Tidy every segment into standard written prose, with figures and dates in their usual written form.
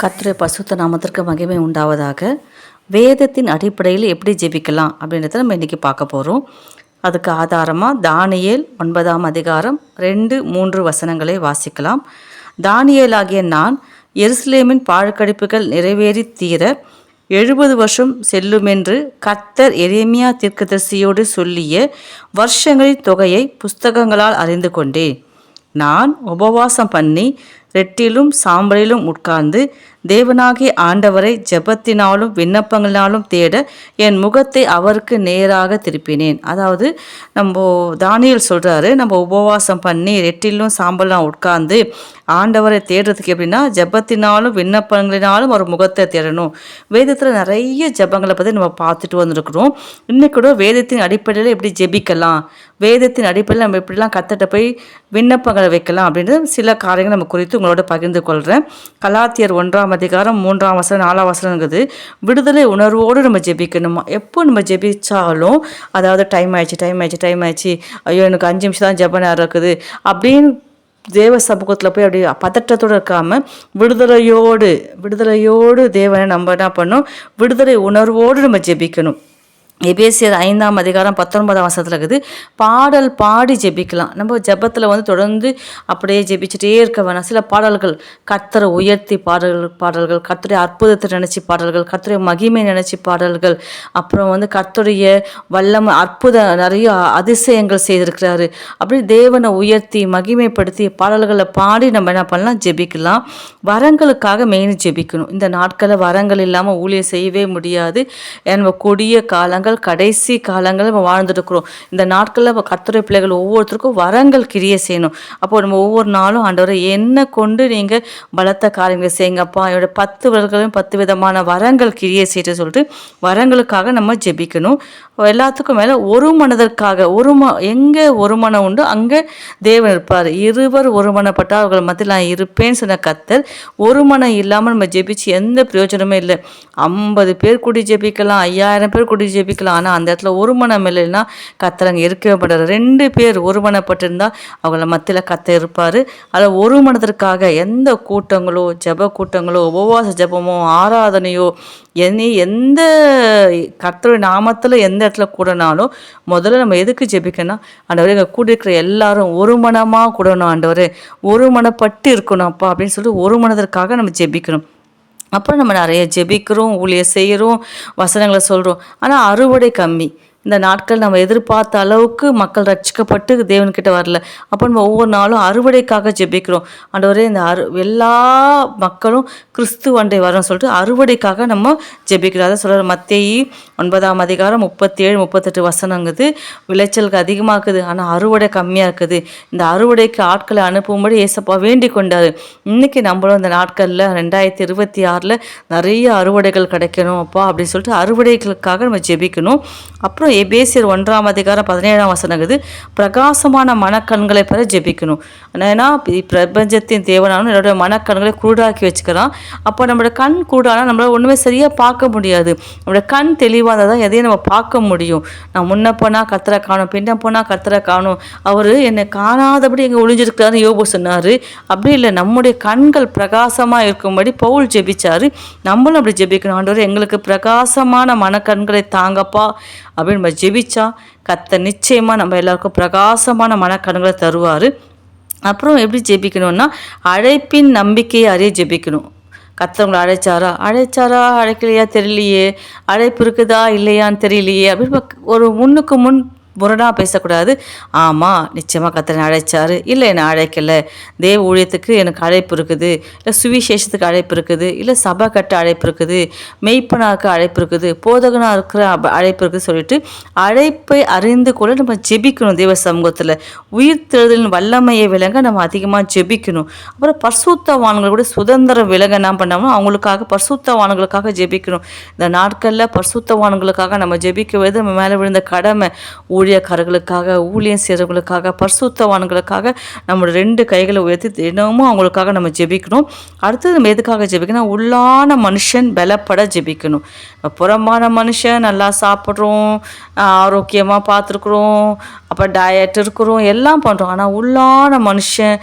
கர்த்தருடைய பரிசுத்த நாமத்திற்கு மகிமை உண்டாவதாக. வேதத்தின் அடிப்படையில் எப்படி ஜெபிக்கலாம் அப்படின்றத நம்ம இன்றைக்கி பார்க்க போகிறோம். அதுக்கு ஆதாரமாக தானியேல் 9ஆம் அதிகாரம் 2-3 வசனங்களை வாசிக்கலாம். தானியேல் ஆகிய நான் எருசலேமின் பாழ்கடிப்புகள் நிறைவேறி தீர 70 வருஷம் செல்லுமென்று கர்த்தர் எரேமியா தீர்க்கதரிசியோடு சொல்லிய வருஷங்களின் தொகையை புஸ்தகங்களால் அறிந்து கொண்டேன். நான் உபவாசம் பண்ணி ரெட்டிலும் சாம்பலிலும் உட்கார்ந்து தேவனாகிய ஆண்டவரை ஜெபத்தினாலும் விண்ணப்பங்களினாலும் தேட என் முகத்தை அவருக்கு நேராக திருப்பினேன். அதாவது நம்ம தானியேல் சொல்கிறாரு, நம்ம உபவாசம் பண்ணி ரெட்டிலும் சாம்பலாம் உட்கார்ந்து ஆண்டவரை தேடுறதுக்கு எப்படின்னா ஜெபத்தினாலும் விண்ணப்பங்களினாலும் ஒரு முகத்தை தேடணும். வேதத்தில் நிறைய ஜெபங்களை பற்றி நம்ம பார்த்துட்டு வந்துருக்குறோம். இன்னைக்கு கூட வேதத்தின் அடிப்படையில் எப்படி ஜெபிக்கலாம், வேதத்தின் அடிப்படையில் நம்ம எப்படிலாம் கர்த்தர்ட்ட போய் விண்ணப்பங்களை வைக்கலாம் அப்படின்றது சில காரியங்கள் நம்ம குறித்து உங்களோட பகிர்ந்து கொள்கிறேன். கலாத்தியர் 1ஆம் அதிகாரம் 3ஆம் வசனம் 4ஆம் வசனங்கிறது விடுதலை உணர்வோடு நம்ம ஜெபிக்கணுமா. எப்போ நம்ம ஜெபிச்சாலும் அதாவது டைம் ஆயிடுச்சு, ஐயோ எனக்கு 5 நிமிஷம் தான் ஜெப நேரம் இருக்குது அப்படின்னு தேவ சமூகத்தில் போய் அப்படி பதற்றத்தோடு இருக்காமல் விடுதலையோடு தேவனை நம்ம என்ன பண்ணணும், விடுதலை உணர்வோடு நம்ம ஜெபிக்கணும். எபேசியர் 5ஆம் அதிகாரம் 19ஆம் வசனத்தில் இருக்குது, பாடல் பாடி ஜெபிக்கலாம். நம்ம ஜெபத்தில் தொடர்ந்து அப்படியே ஜெபிச்சுட்டே இருக்க வேணாம். சில பாடல்கள் கர்த்தரை உயர்த்தி பாடல்கள், கர்த்தருடைய அற்புதத்தை நினச்சி பாடல்கள், கர்த்தருடைய மகிமை நினச்சி பாடல்கள், அப்புறம் கர்த்தருடைய வல்லமை நிறைய அதிசயங்கள் செய்திருக்கிறாரு அப்படி தேவனை உயர்த்தி மகிமைப்படுத்தி பாடல்களை பாடி நம்ம என்ன பண்ணலாம், ஜெபிக்கலாம். வரங்களுக்காக மெயின் ஜெபிக்கணும். இந்த நாட்களில் வரங்கள் இல்லாமல் ஊழியம் செய்யவே முடியாது. நம்ம கொடிய காலங்கள், கடைசி காலங்கள் நம்ம வாழ்ந்துருக்கிறோம். இந்த நாட்களில் கர்த்தருடைய பிள்ளைகள் ஒவ்வொருத்தருக்கும் வரங்கள் கிரியை செய்யணும். அப்போ நம்ம ஒவ்வொரு நாளும் ஆண்டவரை என்ன கொண்டு நீங்கள் பலத்த காரியங்களை செய்யுங்கப்பா, என்னோட 10 விரல்களையும் 10 விதமான வரங்கள் கிரியை செய்ய சொல்லிட்டு வரங்களுக்காக நம்ம ஜெபிக்கணும். எல்லாத்துக்கும் மேலே ஒரு மனதற்காக எங்கே ஒரு மனம் உண்டு அங்கே தேவன் இருப்பார். இருவர் ஒருமனப்பட்டால் அவர்கள் மத்தியில் நான் இருப்பேன்னு சொன்ன கர்த்தர். ஒரு மனம் இல்லாமல் நம்ம ஜெபிச்சு எந்த பிரயோஜனமே இல்லை. 50 பேர் கூடி ஜெபிக்கலாம், 5000 பேர் கூடி ஜெபிக்கலாம். ஆனால் அந்த இடத்துல ஒரு மனம் இல்லைன்னா கர்த்தர் அங்கே இருக்கவே மாட்டார். 2 பேர் ஒருமனப்பட்டிருந்தால் அவங்கள மத்தியில் கர்த்தர் இருப்பார். அதில் ஒரு மனத்திற்காக எந்த கூட்டங்களோ, ஜெப கூட்டங்களோ, உபவாச ஜெபமோ, ஆராதனையோ, எந்த கர்த்தருடைய நாமத்தில் எந்த இடத்துல கூடனாலும் முதல்ல நம்ம எதுக்கு ஜெபிக்கணும், ஆண்டவரே இங்கே கூடியிருக்கிற எல்லாரும் ஒரு மனமாக கூடணும், ஆண்டவரே ஒரு மனப்பட்டு இருக்கணும் அப்பா அப்படின்னு சொல்லிட்டு ஒரு மனதிற்காக நம்ம ஜெபிக்கணும். அப்புறம் நம்ம நிறைய ஜெபிக்கிறோம், ஊழியம் செய்கிறோம், வசனங்களை சொல்கிறோம், ஆனால் அறுவடை கம்மி. இந்த நாட்கள் நம்ம எதிர்பார்த்த அளவுக்கு மக்கள் ரட்சிக்கப்பட்டு தேவன்கிட்ட வரல. அப்போ நம்ம ஒவ்வொரு நாளும் அறுவடைக்காக ஜெபிக்கிறோம். ஆண்டவரே இந்த எல்லா மக்களும் கிறிஸ்துவ அண்டை வரணும்னு சொல்லிட்டு அறுவடைக்காக நம்ம ஜெபிக்கிறோம். அதை சொல்கிற மத்தேயு 9ஆம் அதிகாரம் 37-38 வசனங்குது, விளைச்சலுக்கு அதிகமாக இருக்குது ஆனால் அறுவடை கம்மியாக இருக்குது. இந்த அறுவடைக்கு ஆட்களை அனுப்பும்படி ஏசப்பா வேண்டிக் கொண்டார். இன்றைக்கி நம்மளும் இந்த நாட்களில் 2026 நிறைய அறுவடைகள் கிடைக்கணும் அப்பா அப்படின்னு சொல்லிட்டு அறுவடைகளுக்காக நம்ம ஜெபிக்கணும். அப்புறம் எபேசியர் 1ஆம் அதிகாரம் 17ஆம் வசனங்குது, பிரகாசமான மனக்கண்களை பெற ஜெபிக்கணும். ஏன்னா பிரபஞ்சத்தின் தேவனாலும் என்னோட மனக்கண்களை குருடாக்கி வச்சுக்கிறான். அப்போ நம்மளோட கண் கூடானால் நம்மளால் ஒன்றுமே சரியாக பார்க்க முடியாது. நம்மளோட கண் தெளிவாக இருந்தால் தான் எதையும் நம்ம பார்க்க முடியும். நான் முன்ன போனால் கர்த்தரை காணும், பின்ன போனால் கர்த்தரை காணும், அவர் என்னை காணாதபடி எங்கே ஒளிஞ்சிருக்காருன்னு யோபு சொன்னார். அப்படி இல்லை, நம்முடைய கண்கள் பிரகாசமாக இருக்கும்படி பவுல் ஜெபிச்சார். நம்மளும் அப்படி ஜெபிக்கணும். ஆண்டவர் எங்களுக்கு பிரகாசமான மனக்கண்களை தாங்கப்பா அப்படின்னு நம்ம ஜெபிச்சா கர்த்தர் நிச்சயமாக நம்ம எல்லாருக்கும் பிரகாசமான மனக்கண்களை தருவார். அப்புறம் எப்படி ஜெபிக்கணும்னா அழைப்பின் நம்பிக்கையை அறிய ஜெபிக்கணும். கர்த்தவங்களை அழைக்கலையா தெரியலையே, அழைப்பு இருக்குதா இல்லையான்னு தெரியலையே அப்படின்னு ஒரு முன்னுக்கு முன் முரணாக பேசக்கூடாது. ஆமாம் நிச்சயமாக கர்த்தர் அழைச்சார், இல்லை என்னை அழைக்கலை, தேவ ஊழியத்துக்கு எனக்கு அழைப்பு இருக்குது, இல்லை சுவிசேஷத்துக்கு அழைப்பு இருக்குது, இல்லை சபை கட்ட அழைப்பு இருக்குது, மெய்ப்பனாக்கு அழைப்பு இருக்குது, போதகனாக இருக்கிற அழைப்பு இருக்குது சொல்லிட்டு அழைப்பை அறிந்து கொள்ள நம்ம ஜெபிக்கணும். தேவ சமூகத்தில் உயிர்த்தெழுதலின் வல்லமையை விளங்க நம்ம அதிகமாக ஜெபிக்கணும். அப்புறம் பரிசுத்தவான்கள் கூட சுதந்திரம் விளங்க என்ன பண்ணோம்னா அவங்களுக்காக பரிசுத்தவான்களுக்காக ஜெபிக்கணும். இந்த நாட்களில் பரிசுத்தவான்களுக்காக நம்ம ஜெபிக்குவது நம்ம மேலே விழுந்த கடமை. ஊழியக்காரர்களுக்காக, ஊழியம் செய்கிறவங்களுக்காக, பரிசுத்தவான்களுக்காக நம்மளோட 2 கைகளை உயர்த்தி தினமும் அவங்களுக்காக நம்ம ஜெபிக்கணும். அடுத்தது நம்ம எதுக்காக ஜெபிக்கணும், உள்ளான மனுஷன் பலப்பட ஜெபிக்கணும். புறம்பான மனுஷன் நல்லா சாப்பிட்றோம், ஆரோக்கியமாக பார்த்துருக்குறோம், அப்போ டயட் இருக்கிறோம், எல்லாம் பண்ணுறோம். ஆனால் உள்ளான மனுஷன்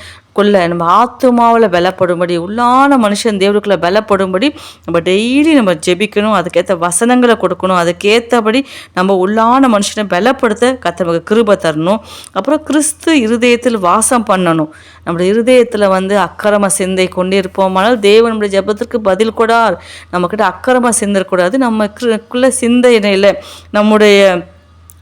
நம்ம ஆத்துமாவில் பலப்படும்படி, உள்ளான மனுஷன் தேவனுக்குள்ளே பலப்படும்படி நம்ம டெய்லி நம்ம ஜெபிக்கணும். அதுக்கேற்ற வசனங்களை கொடுக்கணும். அதுக்கேற்றபடி நம்ம உள்ளான மனுஷனை பலப்படுத்த கர்த்தர் நமக்கு கிருபை தரணும். அப்புறம் கிறிஸ்து இருதயத்தில் வாசம் பண்ணணும். நம்முடைய இருதயத்தில் அக்கிரம சிந்தை கொண்டிருப்போமானால் தேவன் நம்முடைய ஜெபத்திற்கு பதில் கொடார். நம்மக்கிட்ட அக்கிரம சிந்தக்கூடாது. நமக்குள்ள சிந்தையில நம்முடைய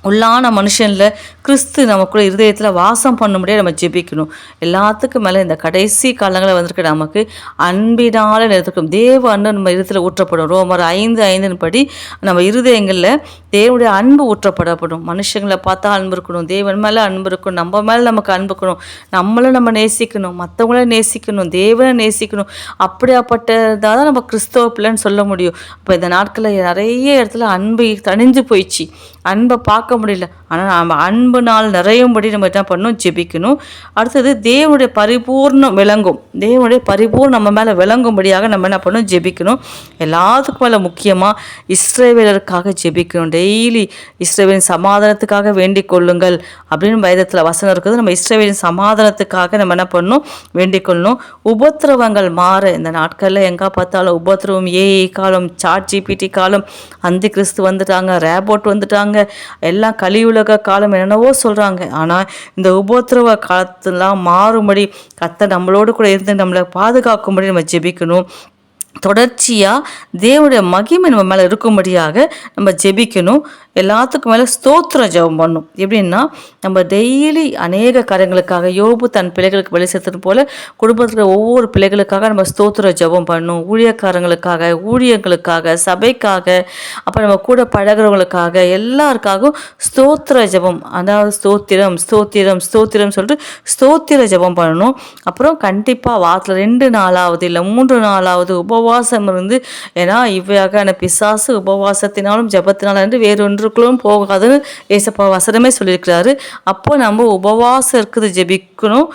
உள்ளான மனுஷனில் கிறிஸ்து நமக்குள்ள இருதயத்தில் வாசம் பண்ண முடியாது. நம்ம ஜெபிக்கணும். எல்லாத்துக்கும் மேலே இந்த கடைசி காலங்களில் வந்திருக்க நமக்கு அன்பினால் நிறுத்திருக்கும் தேவ அன்பு நம்ம இருதயத்தில் ஊற்றப்படும். ரோமர் 5:5 படி நம்ம இருதயங்களில் தேவனுடைய அன்பு ஊற்றப்படப்படும். மனுஷங்களை பார்த்தா அன்பு இருக்கணும், தேவன் மேலே அன்பு இருக்கணும், நம்ம மேலே நமக்கு அன்பு இருக்கணும், நம்மளை நம்ம நேசிக்கணும், மற்றவங்கள நேசிக்கணும், தேவனை நேசிக்கணும். அப்படியாப்பட்டதாக தான் நம்ம கிறிஸ்தவ பிள்ளைன்னு சொல்ல முடியும். இப்போ இந்த நாட்களில் நிறைய இடத்துல அன்பு தணிஞ்சு போயிடுச்சு, அன்பை பார்க்க முடியல. ஆனால் நம்ம அன்புனால் நிறையும்படி நம்ம என்ன பண்ணணும்? ஜெபிக்கணும். அடுத்தது தேவனுடைய பரிபூர்ணம் விளங்கும், தேவனுடைய பரிபூர்ணம் நம்ம மேலே விளங்கும்படியாக நம்ம என்ன பண்ணணும்? ஜெபிக்கணும். எல்லாத்துக்கும் மேலே முக்கியமாக இஸ்ரவேலருக்காக ஜெபிக்கணும். டெய்லி இஸ்ரவேலின் சமாதானத்துக்காக வேண்டிக் கொள்ளுங்கள் அப்படின்னு வேதத்தில் வசனம் இருக்குது. நம்ம இஸ்ரவேலின் சமாதானத்துக்காக நம்ம என்ன பண்ணணும்? வேண்டிக் கொள்ளணும். உபத்திரவங்கள் மாற இந்த நாட்களில் எங்கே பார்த்தாலும் உபத்திரவம், ஏஐ காலம், சாட் ஜிபிடி காலம், அந்தி கிறிஸ்து வந்துட்டாங்க, ரேபோட் வந்துட்டாங்க, எல்லாம் கலியுலக காலம் என்னென்னவோ சொல்கிறாங்க. ஆனால் இந்த உபத்திரவ காலத்துலாம் மாறும்படி கர்த்தர் நம்மளோடு கூட இருந்து நம்மளை பாதுகாக்கும்படி நம்ம ஜெபிக்கணும். தொடர்ச்சியாக தேவனுடைய மகிமை நம்ம மேலே இருக்கும்படியாக நம்ம ஜெபிக்கணும். எல்லாத்துக்கும் மேலே ஸ்தோத்திர ஜெபம் பண்ணணும். எப்படின்னா நம்ம டெய்லி அநேக காரியங்களுக்காக யோபு தன் பிள்ளைகளுக்கு வழி சேர்த்தது போல் குடும்பத்தில் ஒவ்வொரு பிள்ளைகளுக்காக நம்ம ஸ்தோத்திர ஜெபம் பண்ணணும். ஊழியக்காரங்களுக்காக, ஊழியர்களுக்காக, சபைக்காக, அப்புறம் நம்ம கூட பழகிறவங்களுக்காக, எல்லாருக்காகவும் ஸ்தோத்திர ஜெபம், அதாவது ஸ்தோத்திரம் ஸ்தோத்திரம் ஸ்தோத்திரம் சொல்லிட்டு ஸ்தோத்திர ஜெபம் பண்ணணும். அப்புறம் கண்டிப்பாக வாரத்தில் 2 நாளாவது இல்லை 3 நாளாவது உபவாசம் இருந்து, ஏன்னா இவ்வையாக பிசாசு உபவாசத்தினாலும் ஜெபத்தினாலும் என்று வேறொன்றுக்குள்ளும் போகாதுன்னு ஏசப்பா வசனமே சொல்லியிருக்கிறாரு. அப்போ நம்ம உபவாசம் இருக்குது ஜெபிக்கணும்.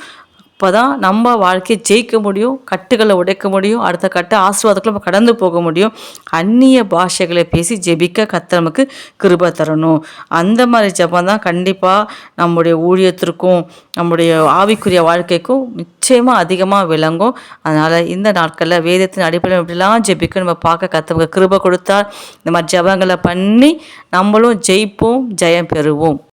அப்போ தான் நம்ம வாழ்க்கையை ஜெயிக்க முடியும், கட்டுகளை உடைக்க முடியும், அடுத்த கட்ட ஆசீர்வாதத்துக்குள்ள நம்ம கடந்து போக முடியும். அந்நிய பாஷைகளை பேசி ஜெபிக்க கர்த்தர் நமக்கு கிருபை தரணும். அந்த மாதிரி ஜெபம் தான் கண்டிப்பாக நம்முடைய ஊழியத்திற்கும் நம்முடைய ஆவிக்குரிய வாழ்க்கைக்கும் நிச்சயமாக அதிகமாக விளங்கும். அதனால் இந்த நாட்களில் வேதத்தின் அடிப்படையில் எப்படிலாம் ஜெபிக்க நம்ம பார்க்க கர்த்தருக்கு கிருபை கொடுத்தார். இந்த மாதிரி ஜெபங்களை பண்ணி நம்மளும் ஜெயிப்போம், ஜெயம் பெறுவோம்.